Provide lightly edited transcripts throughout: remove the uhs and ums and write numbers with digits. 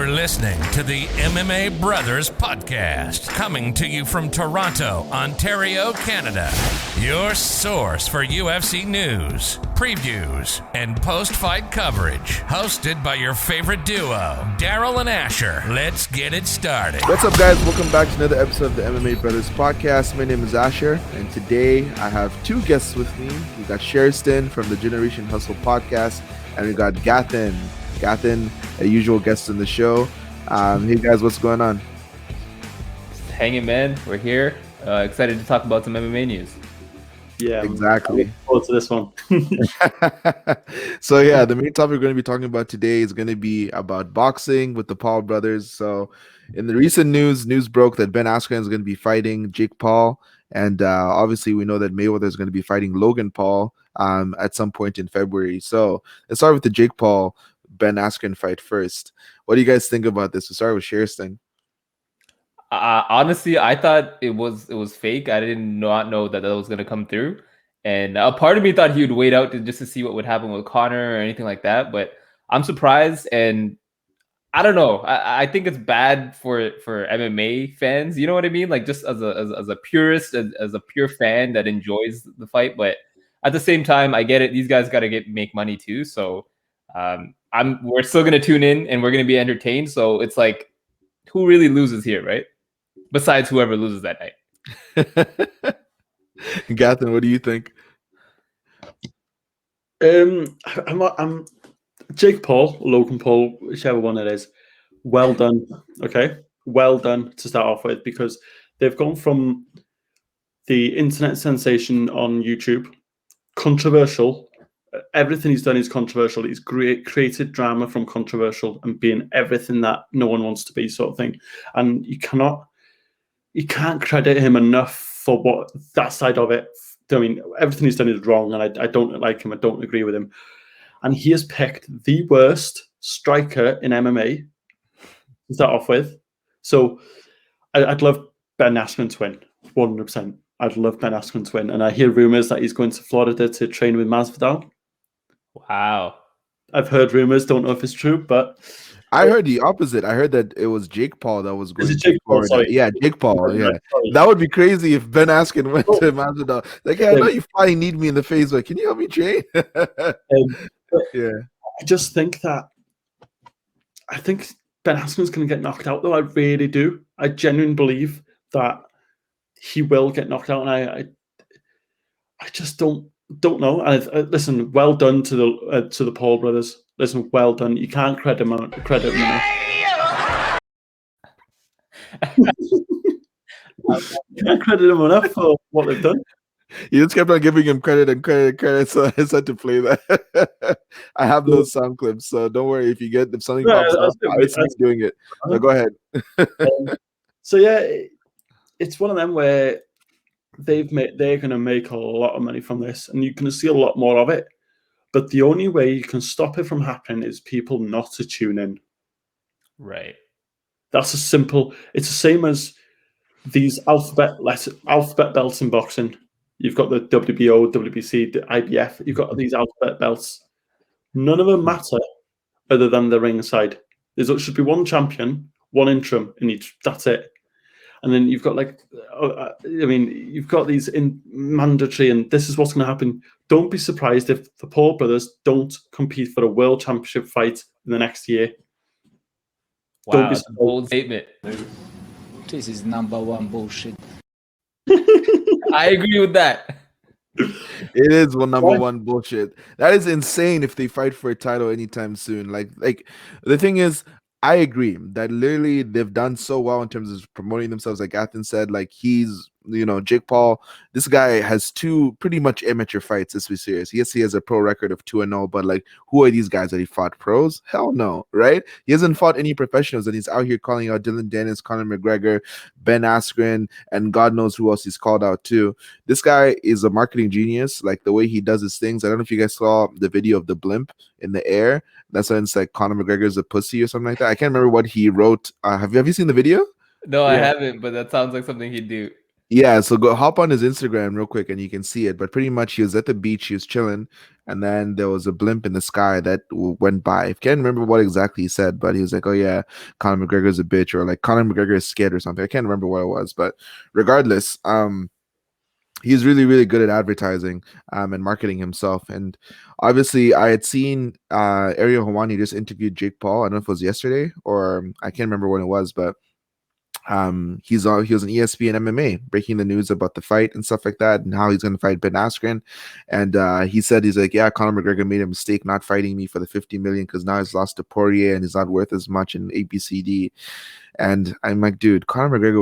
You're listening to the MMA Brothers Podcast, coming to you from Toronto, Ontario, Canada. Your source for UFC news, previews, and post-fight coverage. Hosted by your favorite duo, Daryl and Asher. Let's get it started. What's up, guys? Welcome back to another episode of the MMA Brothers Podcast. My name is Asher, and today I have two guests with me. We got Sherston from the Generation Hustle Podcast, and we got Gathan, a usual guest on the show. Hey guys, what's going on? Just hanging, man. We're here. Excited to talk about some MMA news. Yeah, exactly. I'm looking forward to this one. So yeah, the main topic we're going to be talking about today is going to be about boxing with the Paul brothers. So in the recent news broke that Ben Askren is going to be fighting Jake Paul, and obviously we know that Mayweather is going to be fighting Logan Paul at some point in February. So let's start with the Jake Paul Ben Askren fight first. What do you guys think about this? We'll start with Sherston. Honestly, I thought it was fake. I did not know that was going to come through, and a part of me thought he would wait out just to see what would happen with Conor or anything like that. But I'm surprised, and I don't know. I think it's bad for MMA fans. You know what I mean? Like just as a purist, as a pure fan that enjoys the fight. But at the same time, I get it. These guys got to make money too. So we're still gonna tune in and we're gonna be entertained. So it's like, who really loses here, right? Besides whoever loses that night. Gathan, what do you think? I'm Jake Paul, Logan Paul, whichever one it is. Well done. Okay, well done to start off with, because they've gone from the internet sensation on YouTube, controversial. Everything he's done is controversial. He's created drama from controversial and being everything that no one wants to be, sort of thing. And you can't credit him enough for what that side of it. I mean, everything he's done is wrong, and I don't like him. I don't agree with him. And he has picked the worst striker in MMA to start off with. So I'd love Ben Askren to win, 100%. I'd love Ben Askren to win. And I hear rumors that he's going to Florida to train with Masvidal. Wow. I've heard rumors, don't know if it's true, but I heard the opposite. I heard that it was Jake Paul that was going to Jake Paul, sorry. Yeah, Jake Paul. Yeah, that would be crazy if Ben Askren went to Masvidal. Like, yeah, I know you probably need me in the face, but can you help me train? Yeah, I just think that Ben Askren's going to get knocked out, though. I really do. I genuinely believe that he will get knocked out, and I just don't know. And listen, well done to the Paul brothers. Listen, well done. You can't credit them enough. You can't credit them enough for what they've done. You just kept on giving him credit, so I just had to play that. I have those sound clips, so don't worry if something pops up. I'm doing it. So go ahead. So yeah, it's one of them where they're going to make a lot of money from this, and you're going to see a lot more of it. But the only way you can stop it from happening is people not to tune in. Right. It's the same as these alphabet belts in boxing. You've got the WBO, WBC, the IBF. You've got these alphabet belts. None of them matter other than the ring side. There should be one champion, one interim in each. That's it. And then you've got you've got these in mandatory, and this is what's going to happen. Don't be surprised if the Paul brothers don't compete for a world championship fight in the next year. Wow, don't be surprised. Bold statement. This is number one bullshit. I agree with that. It is number one bullshit. That is insane if they fight for a title anytime soon. Like the thing is, I agree that literally they've done so well in terms of promoting themselves. Like Athen said, like he's, Jake Paul, this guy has two pretty much amateur fights. Let's be serious. Yes, he has a pro record of 2-0, but like, who are these guys that he fought? Pros? Hell no, right? He hasn't fought any professionals, and he's out here calling out Dylan Dennis, Conor McGregor, Ben Askren, and God knows who else he's called out too. This guy is a marketing genius. Like the way he does his things. I don't know if you guys saw the video of the blimp in the air. That's when it's like Conor McGregor's a pussy or something like that. I can't remember what he wrote. Have you seen the video? No, I haven't, but that sounds like something he'd do. Yeah, so go hop on his Instagram real quick and you can see it. But pretty much he was at the beach, he was chilling, and then there was a blimp in the sky that went by. I can't remember what exactly he said, but he was like, "Oh yeah, Conor McGregor's a bitch," or like Conor McGregor is scared or something. I can't remember what it was, but regardless, he's really really good at advertising and marketing himself. And obviously I had seen Ariel Helwani just interviewed Jake Paul. I don't know if it was yesterday or I can't remember when it was, but he was on ESPN MMA breaking the news about the fight and stuff like that and how he's going to fight Ben Askren. And he said, he's like, yeah, Conor McGregor made a mistake not fighting me for the 50 million because now he's lost to Poirier and he's not worth as much in ABCD. And I'm like, dude, Conor McGregor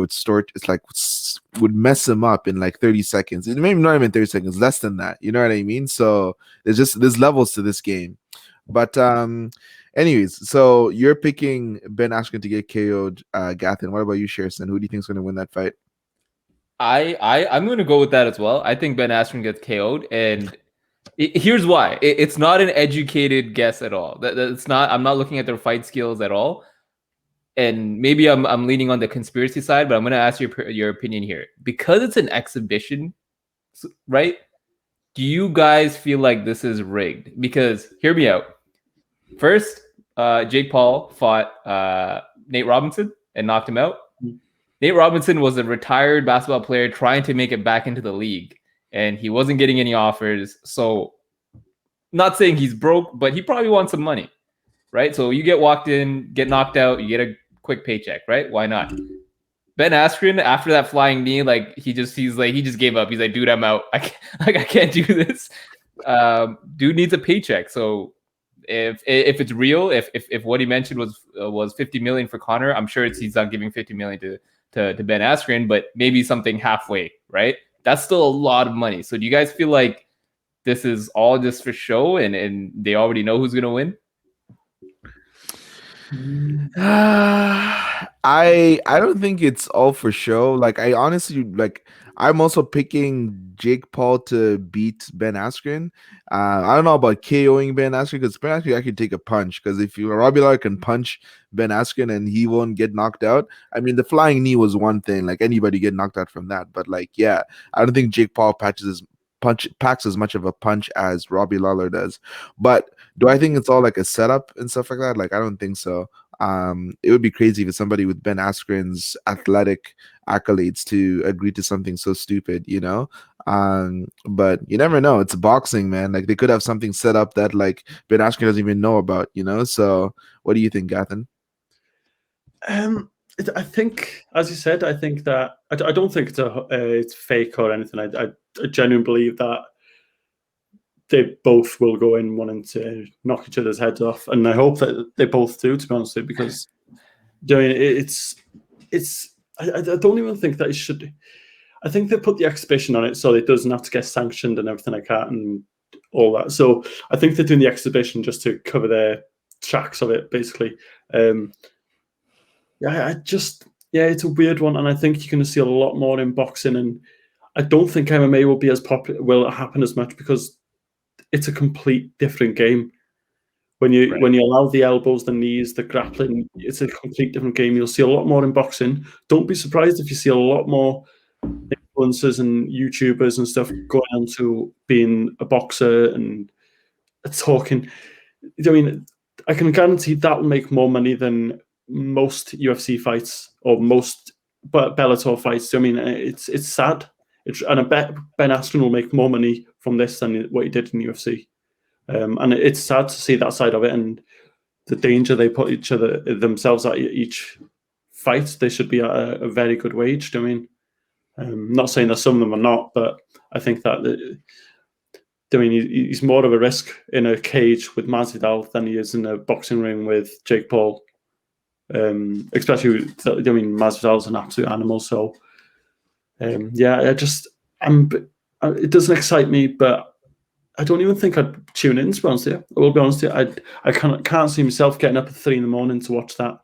would mess him up in like 30 seconds. Maybe not even 30 seconds, less than that. You know what I mean? So there's levels to this game. But anyways, so you're picking Ben Askren to get KO'd, Gathin. What about you, Shearson? Who do you think is going to win that fight? I'm going to go with that as well. I think Ben Askren gets KO'd, and here's why. It's not an educated guess at all. That's not. I'm not looking at their fight skills at all. And maybe I'm leaning on the conspiracy side, but I'm going to ask your opinion here because it's an exhibition, right? Do you guys feel like this is rigged? Because hear me out. First, Jake Paul fought Nate Robinson and knocked him out. Nate Robinson was a retired basketball player trying to make it back into the league, and he wasn't getting any offers. So, not saying he's broke, but he probably wants some money, right? So you get walked in, get knocked out, you get a quick paycheck, right? Why not? Ben Askren, after that flying knee, like he just gave up. He's like, dude, I'm out. I can't do this. Dude needs a paycheck. So if it's real, if what he mentioned was 50 million for Conor, I'm sure he's not giving 50 million to Ben Askren, but maybe something halfway, right? That's still a lot of money. So do you guys feel like this is all just for show and they already know who's gonna win? I don't think it's all for show. Like I honestly I'm also picking Jake Paul to beat Ben Askren. I don't know about KOing Ben Askren because Ben Askren actually take a punch. Because if Robbie Lawler can punch Ben Askren and he won't get knocked out, I mean the flying knee was one thing. Like anybody get knocked out from that. But like yeah, I don't think Jake Paul packs as much of a punch as Robbie Lawler does. But do I think it's all like a setup and stuff like that? Like I don't think so. It would be crazy for somebody with Ben Askren's athletic accolades to agree to something so stupid, you know. But you never know. It's boxing, man. Like they could have something set up that like Ben Askren doesn't even know about, you know. So what do you think, Gathin? I think, as you said, I think that I don't think it's fake or anything. I genuinely believe that they both will go in wanting to knock each other's heads off, and I hope that they both do. To be honest with you, because I mean, I don't even think that it should. I think they put the exhibition on it so it doesn't have to get sanctioned and everything like that and all that. So I think they're doing the exhibition just to cover their tracks of it, basically. It's a weird one, and I think you're going to see a lot more in boxing, and I don't think MMA will be as popular, will happen as much because it's a complete different game. When you allow the elbows, the knees, the grappling, it's a complete different game. You'll see a lot more in boxing. Don't be surprised if you see a lot more influencers and YouTubers and stuff going on to being a boxer and talking. I mean, I can guarantee that will make more money than most UFC fights or most Bellator fights. I mean, it's sad. And I bet Ben Askren will make more money from this than what he did in UFC. And it's sad to see that side of it and the danger they put themselves at each fight. They should be at a very good wage. I mean, not saying that some of them are not, but I think that he's more of a risk in a cage with Masvidal than he is in a boxing ring with Jake Paul. Especially, Masvidal's an absolute animal. So, it doesn't excite me, but I don't even think I'd tune in, to be honest with you. I will be honest with you. I can't see myself getting up at 3 a.m. to watch that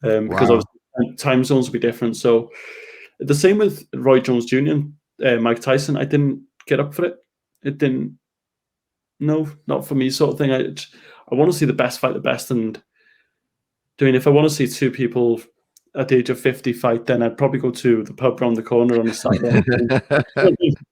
because obviously time zones will be different. So the same with Roy Jones Jr. and Mike Tyson. I didn't get up for it. It didn't. No, not for me, sort of thing. I want to see the best fight the best, and if I want to see two people at the age of 50 fight, then I'd probably go to the pub around the corner on a Saturday.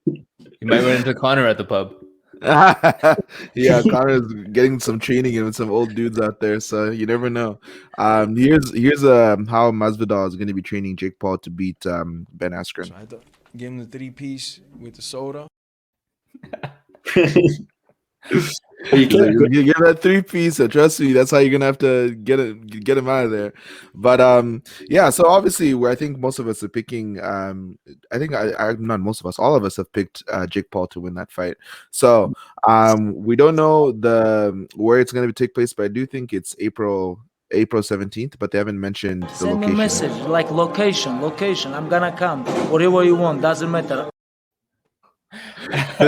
You might run into Connor at the pub. Yeah, Connor's getting some training in with some old dudes out there, so you never know. Here's how Masvidal is going to be training Jake Paul to beat Ben Askren. So I had to give him the 3-piece with the soda. You get that 3-piece, so trust me, that's how you're gonna have to get him out of there. But yeah, so obviously where I think most of us are picking I think I not most of us, all of us have picked Jake Paul to win that fight. So we don't know where it's gonna take place, but I do think it's April 17th, but they haven't mentioned the Send location. me a message like location. I'm gonna come. Whatever you want, doesn't matter. they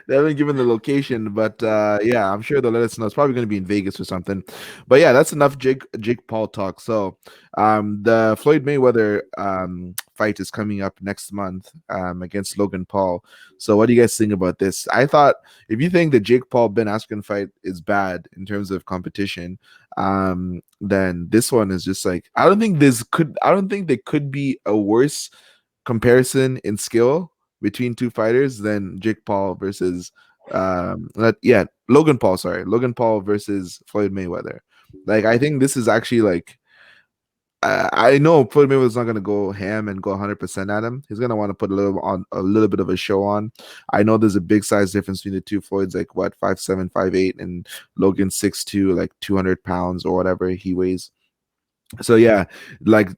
haven't given the location, but yeah, I'm sure they'll let us know. It's probably going to be in Vegas or something. But yeah, that's enough Jake Paul talk. So the Floyd Mayweather fight is coming up next month against Logan Paul. So what do you guys think about this? I thought if you think the Jake Paul Ben Askren fight is bad in terms of competition, then this one is just like I don't think there could be a worse comparison in skill between two fighters than Jake Paul versus Logan Paul versus Floyd Mayweather. Like I think this is actually like I know Floyd Mayweather's not gonna go ham and go 100% at him. He's gonna want to put a little bit of a show on. I know there's a big size difference between the two. Floyd's like what 5'7", 5'8", and Logan's 6'2", like 200 pounds or whatever he weighs. So yeah, like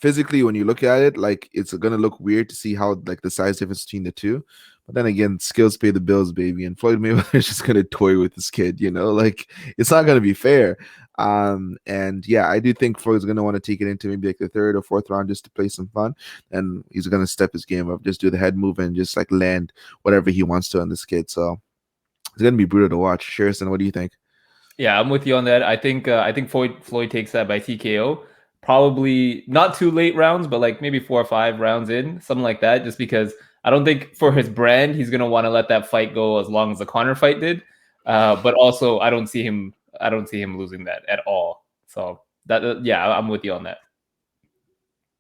physically when you look at it, like it's gonna look weird to see how like the size difference between the two. But then again, skills pay the bills, baby. And Floyd Mayweather is just gonna toy with this kid, like it's not gonna be fair. And yeah, I do think Floyd's gonna want to take it into maybe like the third or fourth round just to play some fun, and he's gonna step his game up, just do the head move and just like land whatever he wants to on this kid. So it's gonna be brutal to watch. Sherson, what do you think? Yeah, I'm with you on that. I think Floyd takes that by TKO. Probably not too late rounds, but like maybe 4 or 5 rounds in, something like that. Just because I don't think for his brand he's gonna want to let that fight go as long as the Conor fight did. But also I don't see him losing that at all. So yeah, I'm with you on that.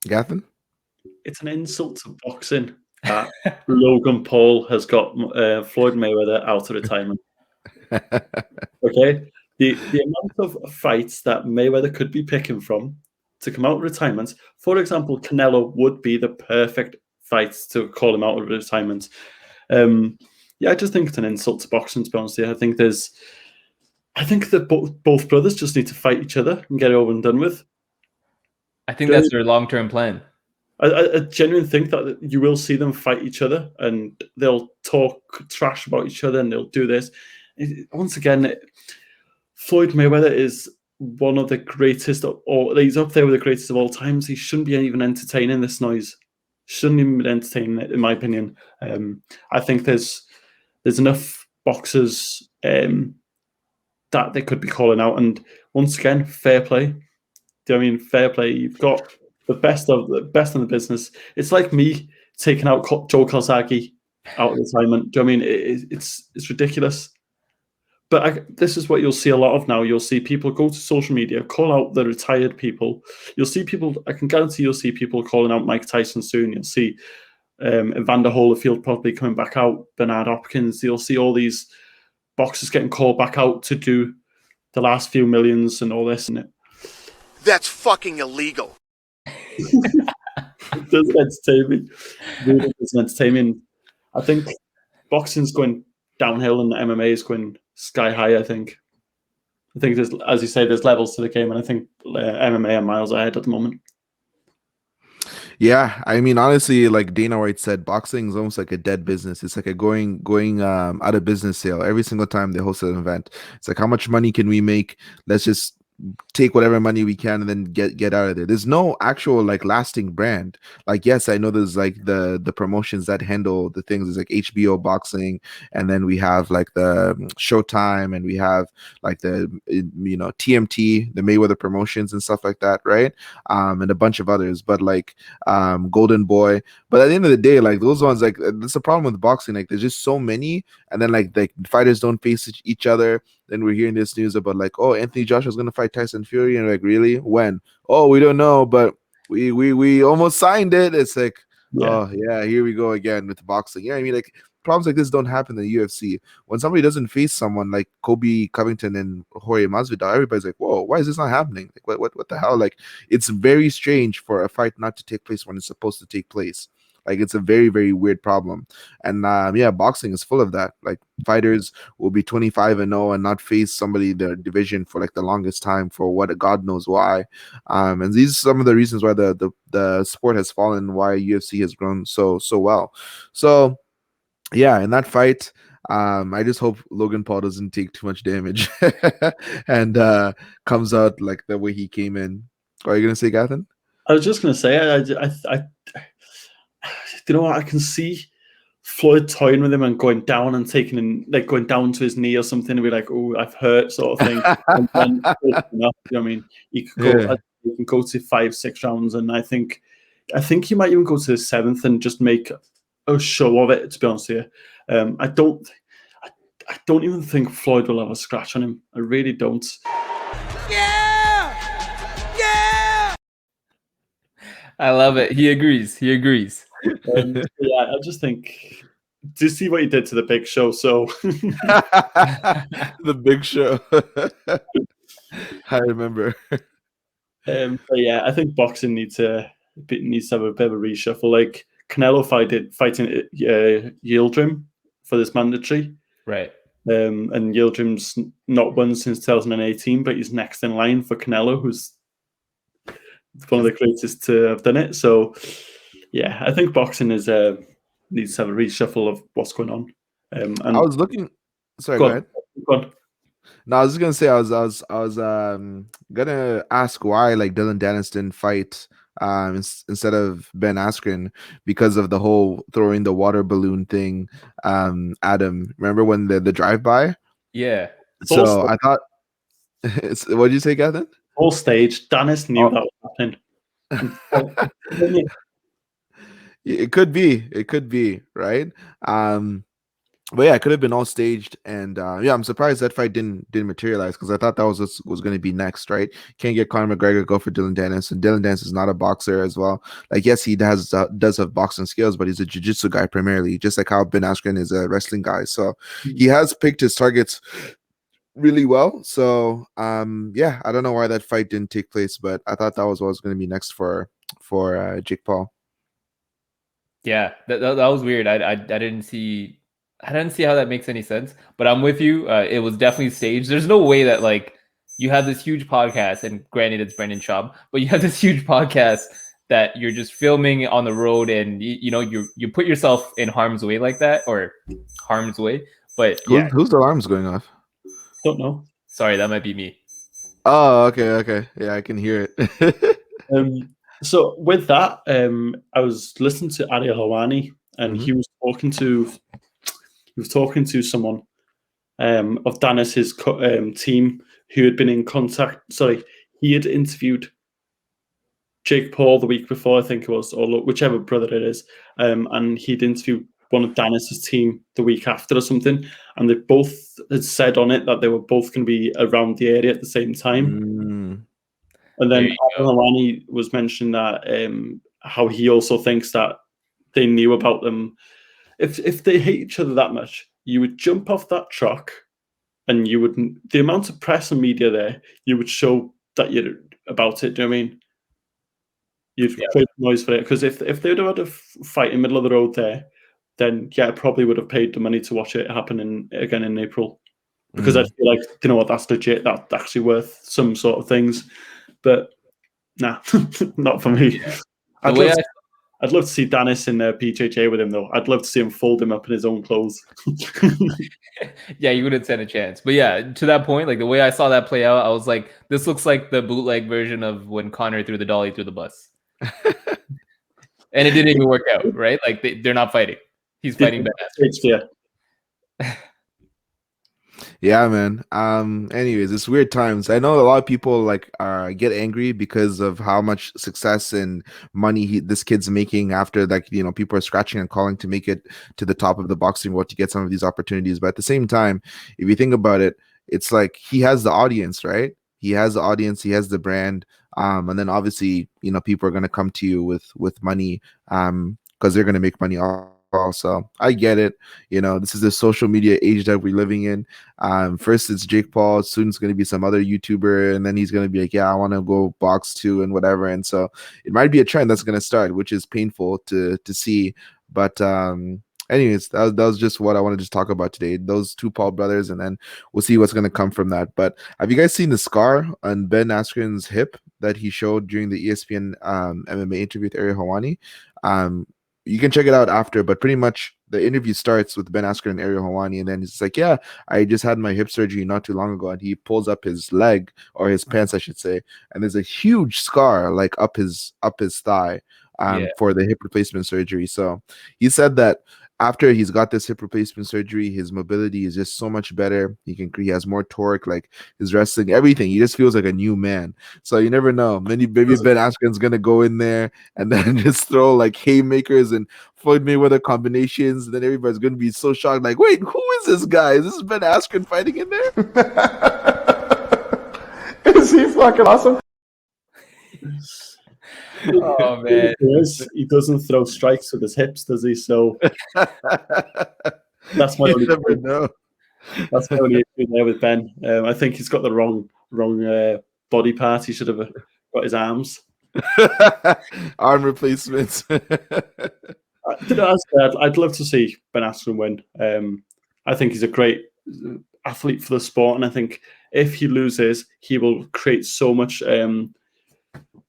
Gathan? It's an insult to boxing that Logan Paul has got Floyd Mayweather out of retirement. Okay, the amount of fights that Mayweather could be picking from to come out of retirement. For example, Canelo would be the perfect fight to call him out of retirement. Yeah, I just think it's an insult to boxing, to be honest. I think that both brothers just need to fight each other and get it over and done with. I think that's their long-term plan. I genuinely think that you will see them fight each other and they'll talk trash about each other and they'll do this. Once again, Floyd Mayweather is one of the greatest, or he's up there with the greatest of all times. He shouldn't be even entertaining this noise. Shouldn't even be entertaining it, in my opinion. I think there's enough boxers that they could be calling out. And once again, fair play. Do you know what I mean? Fair play. You've got the best in the business. It's like me taking out Joe Calzaghe out of retirement. Do you know what I mean? It's ridiculous. But this is what you'll see a lot of now. You'll see people go to social media, call out the retired people. You'll see people, I can guarantee you'll see people calling out Mike Tyson soon. You'll see Evander Holyfield probably coming back out, Bernard Hopkins. You'll see all these boxers getting called back out to do the last few millions and all this. And that's fucking illegal. It doesn't entertain me. It really doesn't entertain me. I think boxing's going downhill and the MMA is going sky high. I think there's, as you say, there's levels to the game, and I think MMA are miles ahead at the moment. Yeah, I mean, honestly, like Dana White said, boxing is almost like a dead business. It's like a going out of business sale. Every single time they host an event, it's like, how much money can we make? Let's just take whatever money we can and then get out of there. There's no actual like lasting brand. Like, yes, I know there's like the promotions that handle the things. There's like HBO boxing, and then we have like the Showtime, and we have like the TMT, the Mayweather promotions and stuff like that, right? And a bunch of others, but like Golden Boy. But at the end of the day, like those ones, like that's the problem with boxing. Like there's just so many, and then like fighters don't face each other. Then we're hearing this news about like, oh, Anthony Joshua's gonna fight Tyson Fury, and like, really? When? Oh, we don't know, but we almost signed it. It's like, oh yeah, here we go again with boxing. Yeah, I mean, like problems like this don't happen in the UFC. When somebody doesn't face someone like Kobe Covington and Jorge Masvidal, everybody's like, whoa, why is this not happening? Like, what the hell? Like, it's very strange for a fight not to take place when it's supposed to take place. Like, it's a very, very weird problem. And yeah, boxing is full of that. Like, fighters will be 25-0 and not face somebody in their division for like the longest time for what God knows why. And these are some of the reasons why the sport has fallen, why UFC has grown so well. So yeah, in that fight, I just hope Logan Paul doesn't take too much damage and comes out like the way he came in. What are you gonna say, Gathan? I was just gonna say, I you know what? I can see Floyd toying with him and going down and taking him, like going down to his knee or something, and be like, "Oh, I've hurt," sort of thing. And then, you know what I mean? He could go, Yeah. he can go to 5-6 rounds, and I think he might even go to the 7th and just make a show of it. To be honest with you, I don't even think Floyd will have a scratch on him. I really don't. I love it. He agrees. Yeah, I just think. Do you see what he did to the Big Show? So The Big Show. I remember. but yeah, I think boxing needs to have a bit of a reshuffle. Like Canelo fighting Yildirim for this mandatory, Right. and Yildirim's not won since 2018, but he's next in line for Canelo, who's one of the greatest to have done it. So yeah, I think boxing needs to have a reshuffle of what's going on. And I was looking. Sorry, go ahead. Go on. No, I was just gonna say I was gonna ask why like Dylan Dennis didn't fight instead of Ben Askren because of the whole throwing the water balloon thing. Adam, remember when the drive-by? Yeah. So I thought what did you say, Gavin? Whole stage, Dennis knew that was happening. It could be, right? But yeah, it could have been all staged, and yeah, I'm surprised that fight didn't materialize because I thought that was going to be next, right? Can't get Conor McGregor, go for Dylan Dennis, and Dylan Dennis is not a boxer as well. Like, yes, he does have boxing skills, but he's a jiu-jitsu guy primarily, just like how Ben Askren is a wrestling guy. So he has picked his targets really well. So yeah, I don't know why that fight didn't take place, but I thought that was what was going to be next for Jake Paul. Yeah, that was weird. I didn't see how that makes any sense, but I'm with you. It was definitely staged. There's no way that like you have this huge podcast, and granted it's Brendan Schaub, but you have this huge podcast that you're just filming on the road, and you put yourself in harm's way like that, or harm's way. But yeah, whose alarm's going off? Don't know. Sorry, that might be me. Oh, okay. Yeah, I can hear it. So with that, I was listening to Ariel Hawani, and he was talking to someone of Dennis's team who had been in contact. Sorry, he had interviewed Jake Paul the week before, I think it was, or whichever brother it is, and he'd interviewed one of Dennis's team the week after or something, and they both had said on it that they were both going to be around the area at the same time. And then Alani was mentioning that how he also thinks that they knew about them. If they hate each other that much, you would jump off that truck, and you wouldn't. The amount of press and media there, you would show that you're about it. Do you know what I mean? You'd create noise for it, because if they would have had a fight in the middle of the road there, then yeah, I probably would have paid the money to watch it happen again in April, because I feel like, you know what, that's legit. That's actually worth some sort of things. But nah, not for me. Yeah. I'd love to see Dennis in PJJ with him, though. I'd love to see him fold him up in his own clothes. Yeah, you wouldn't stand a chance. But yeah, to that point, like the way I saw that play out, I was like, this looks like the bootleg version of when Conor threw the dolly through the bus. And it didn't even work out, right? Like they're not fighting. He's fighting Ben Askren. Yeah. Yeah, man. Anyways, it's weird times. I know a lot of people like get angry because of how much success and money this kid's making after, like, people are scratching and calling to make it to the top of the boxing world to get some of these opportunities. But at the same time, if you think about it, it's like he has the audience, right? He has the audience, he has the brand. And then obviously, people are gonna come to you with money, because they're gonna make money also. I get it. This is the social media age that we're living in. First it's Jake Paul, soon it's going to be some other YouTuber, and then he's going to be like, yeah, I want to go box too and whatever. And so it might be a trend that's going to start, which is painful to see. But anyways, that was just what I wanted to talk about today. Those two Paul brothers, and then we'll see what's going to come from that. But have you guys seen the scar on Ben Askren's hip that he showed during the ESPN MMA interview with Ariel Helwani? You can check it out after, but pretty much the interview starts with Ben Askren and Ariel Helwani, and then he's like, yeah, I just had my hip surgery not too long ago, and he pulls up his leg, or his pants, I should say, and there's a huge scar like up his thigh for the hip replacement surgery. So he said that after he's got this hip replacement surgery, his mobility is just so much better. He has more torque, like his wrestling, everything. He just feels like a new man. So you never know. Maybe Ben Askren's gonna go in there and then just throw like haymakers and Floyd Mayweather combinations. And then everybody's gonna be so shocked, like, wait, who is this guy? Is this Ben Askren fighting in there? Is he fucking awesome? Oh man, he doesn't throw strikes with his hips, does he? So that's my only never know. That's my only issue there with Ben. I think he's got the wrong body part. He should have got his arms. Arm replacements. I'd love to see Ben Askren win. I think he's a great athlete for the sport, and I think if he loses, he will create so much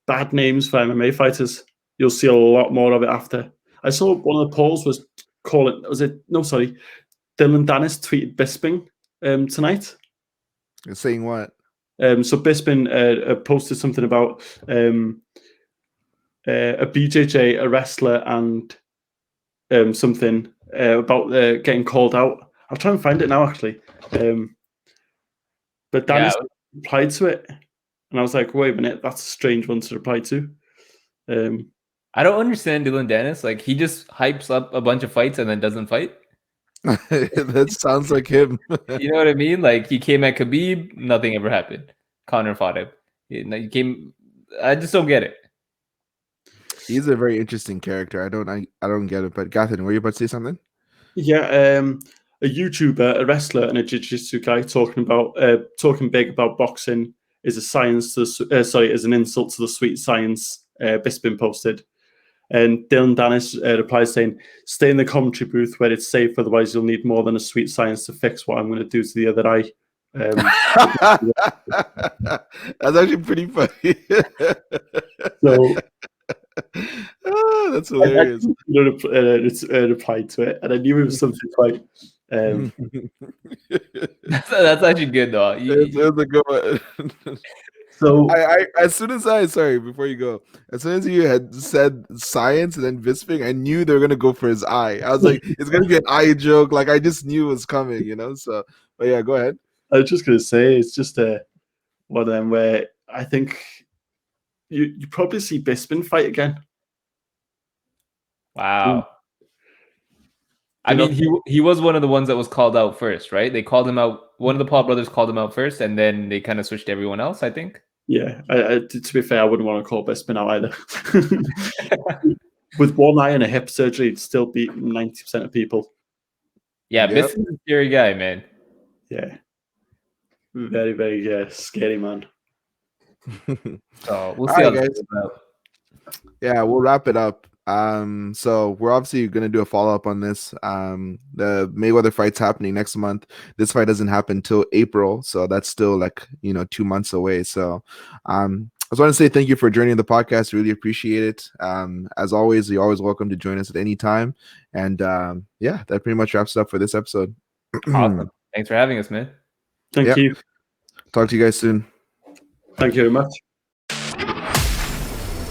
bad names for MMA fighters. You'll see a lot more of it after. I saw one of the polls was calling. Dylan Dennis tweeted Bisping tonight. You're saying what? So Bisping posted something about a BJJ, a wrestler, and something about getting called out. I'll try and find it now, actually. But Dennis replied to it. And I was like, wait a minute, that's a strange one to reply to. I don't understand Dylan Dennis. Like, he just hypes up a bunch of fights and then doesn't fight. That sounds like him. You know what I mean? Like, he came at Khabib, nothing ever happened. Conor fought him. I just don't get it. He's a very interesting character. I don't get it. But Gathan, were you about to say something? Yeah, a YouTuber, a wrestler, and a jiu-jitsu guy talking big about boxing is is an insult to the sweet science. Bisping posted, and Dylan Dennis replies saying, "Stay in the commentary booth where it's safe. Otherwise, you'll need more than a sweet science to fix what I'm going to do to the other eye." That's actually pretty funny. So that's hilarious. I replied to it, and I knew it was something quite. That's actually good, though. It was a good one. So before you go, as soon as you had said science and then Bisping, I knew they were gonna go for his eye. I was like, it's gonna be an eye joke. Like, I just knew it was coming, So, but yeah, go ahead. I was just gonna say it's just one of them where I think you probably see Bisping fight again. Wow. I mean, he was one of the ones that was called out first, right? They called him out. One of the Paul brothers called him out first, and then they kind of switched to everyone else, I think. Yeah, to be fair, I wouldn't want to call Bisping out either. With one eye and a hip surgery, it'd still beat 90% of people. Yeah, yep. Bisping's a scary guy, man. Yeah. Very, very scary man. So we'll see how that goes out. Yeah, we'll wrap it up. So we're obviously going to do a follow-up on this. The Mayweather fight's happening next month. This fight doesn't happen till April, so that's still 2 months away. So I just want to say thank you for joining the podcast. Really appreciate it. As always, you're always welcome to join us at any time. And that pretty much wraps it up for this episode. Awesome. Thanks for having us, man. Thank you. Talk to you guys soon. Thank you very much.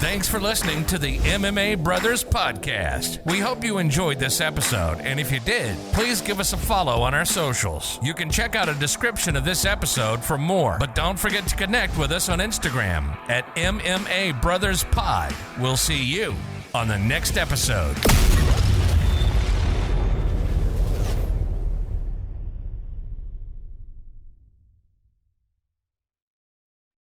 Thanks for listening to the MMA Brothers Podcast. We hope you enjoyed this episode, and if you did, please give us a follow on our socials. You can check out a description of this episode for more, but don't forget to connect with us on Instagram at MMA Brothers Pod. We'll see you on the next episode.